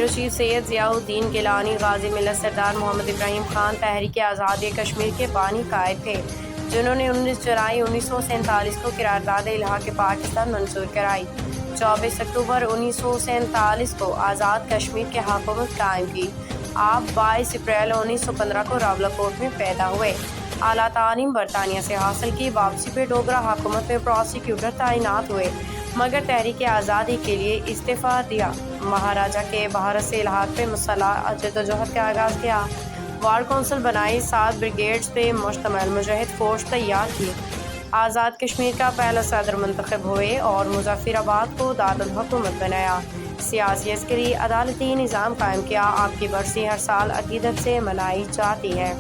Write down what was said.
Bureau chief سید ضیاء الدین گیلانی غازی ملت سردار محمد ابراہیم خان تحریک آزادی کشمیر کے بانی قائد تھے، جنہوں نے 19 جولائی 1947 کو قرارداد الحاق پاکستان منظور کرائی۔ 24 اکتوبر 1947 کو آزاد کشمیر کی حکومت قائم کی۔ آپ 22 اپریل 1915 کو راولاکوٹ میں پیدا ہوئے۔ اعلیٰ تعلیم برطانیہ سے حاصل کی، واپسی پہ ڈوگرا حکومت میں پروسیکیوٹر تعینات ہوئے، مگر تحریک آزادی کے لیے استعفیٰ دیا۔ مہاراجہ کے بھارت سے الحاق پہ مسلح جدوجہد کا آغاز کیا۔ وار کونسل بنائی، 7 بریگیڈز پہ مشتمل مجاہد فورس تیار کی۔ آزاد کشمیر کا پہلا صدر منتخب ہوئے اور مظفر آباد کو دارالحکومت بنایا۔ سیاسی عسکری عدالتی نظام قائم کیا۔ آپ کی برسی ہر سال عقیدت سے منائی جاتی ہے۔